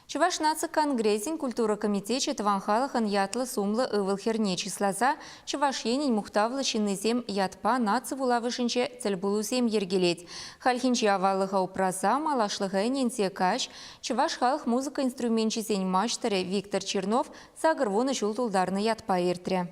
Чуваш наци конгрессин культура комитете тванхалахан ятлы сумлы ывыл херне числаза, чуваш енин мухтавлы чиннезем ятпа наци вулавышынче цельбулузем ергелет. Хальхинчи авалыға упраза малашлыға ненсе каш, чуваш халық музыка инструментчизен мачтары Виктор Чернов сагырвоны жултулдарны ятпа ертре.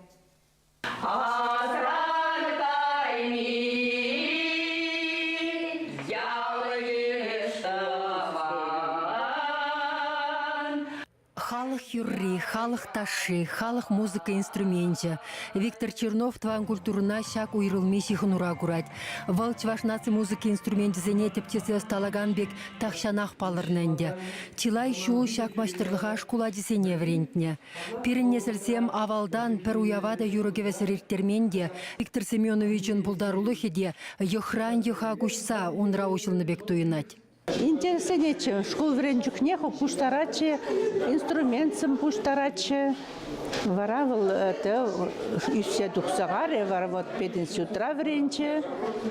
Халық юрри, халық ташы, халық музыка инструменте. Виктор Чернов тван культурына шак уйрылмей сихынура курать. Вал чваш наци музыка инструменте зене тептесе сталаган бек тахшанах палырненде. Чилай шу шак маштырлыға шкула десене врентне. Пирін несілсем авалдан пір уявада юрогевесерертерменде Виктор Семеновичын пулдарулы хеде йохран йоха кушса унра учылны бек туйынать. Интереснее, школ вренчук неху пуштарачи, инструментсом пуштарачи. Варавал это все духсагаре, вара вот 5 утра вренче.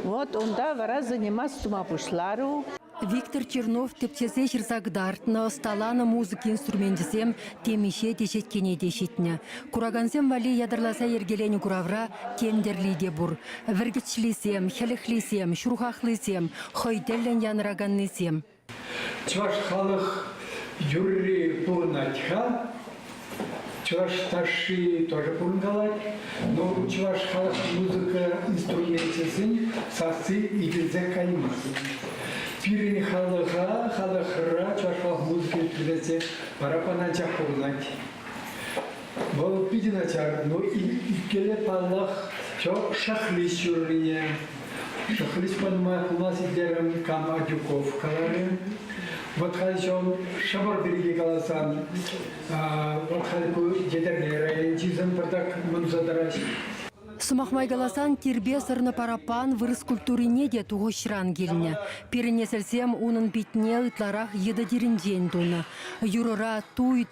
Вот он да вара заниматься тума пушлару. Виктор Чернов тепчезе шырзагдартна, сталана музыки инструментисем темише тешеткене дешетне. Кураганзем вали ядырласа ергелени куравра кендерлиде бур. Віргічлисем, хеліхлисем, шурхахлисем, хойделлен янраганнисем. Чуваш халық юрри пурнатьха, чуваш таши тоже пурнгалать, но чуваш халық музыка инструментисен сасы и гильзе каймасы. Пирин халыға, халықыра, чашпақ музыка инструменте парапана чахурнать. Бұл пидина чар, но и келе паллах, чо шахлис юррине. Шахлис понимает, у нас идерам кама дюков калары. Вот халичон шабар береги каласан, вот халику дедернера, чизам пардак мунзадараш. Сумахмай галасан тирбе сырны парапан вырыс культурине де туғышран келіне. Перенесілсем унын битне ытларах еді дерінден туны. Юрыра туй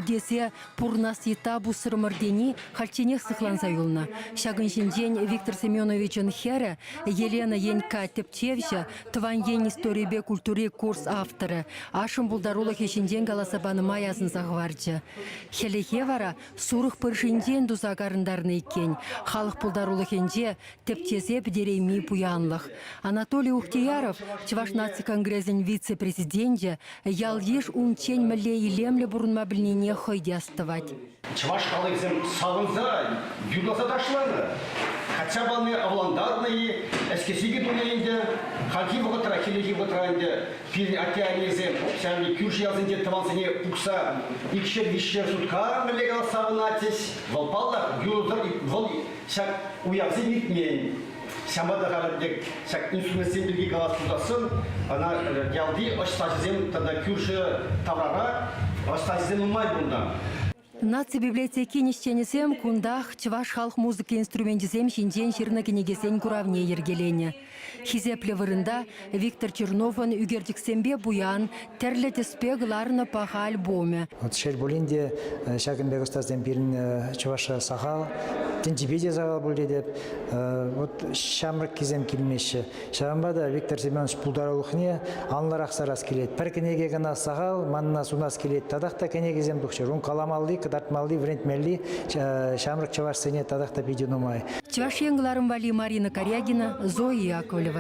десе пурнас ета бұсырмырдені халченех сықланса юлна. Шагыншінден Виктор Семеновичын хері Елена Енька Тепчевща тван ен историбе культуре курс авторы. Ашым бұлдарулы хешінден галасабаны язын сағварчы. Хелехе вара сурық пыршынден дузагарындарны екен. Халық пулдарулы хенже тептесе бдерейми пуянлых. Анатолий Ухтияров, Чуваш наци конгрессен вице-президенте, ял еш унчень мле и лемле бурунма білнене хойдястывать. Чуваш халықзем сағынза, юрласа ташланы. Хотя бы они авландарные, эскесиги думаете, халки воготра, хилики воготранде, фильм океанизем, сами кюрши язынде тавансыне пукса, икше вище сутка млегал савнатись, волпаллах, юрдар, вол, сяк уявзем итмень. Сямада галдек, сяк инструментсем билги галас тудасын, она ялди, остазем тогда кюрши таврара, остазем умай бунда. Наци библиотеки нищенесем кундах чваш халық музыка инструментисем шинжен ширна кенегесен куравне ергелене. Хизепле вырында Виктор Чернован үгердіксембе буян терле теспе гларна паха альбоме. Вот шер болинде шагынбек устазден бирин чуваша сахал, тенчибеде сахал болды деп. Вот шамрак кизем килмеші. Шамбада Виктор Семенович пулдарулықне анлар ақсарас келет. Пір кенеге гана сахал, манна сунас келет. Тадақта кенегезем дұқшы. Рун каламалды, кадартмалды, врентмелли, шамрак чаваш сене тадақта беденумай. Чваш енгларым вали Марина Корягина, Зоя Яковлева.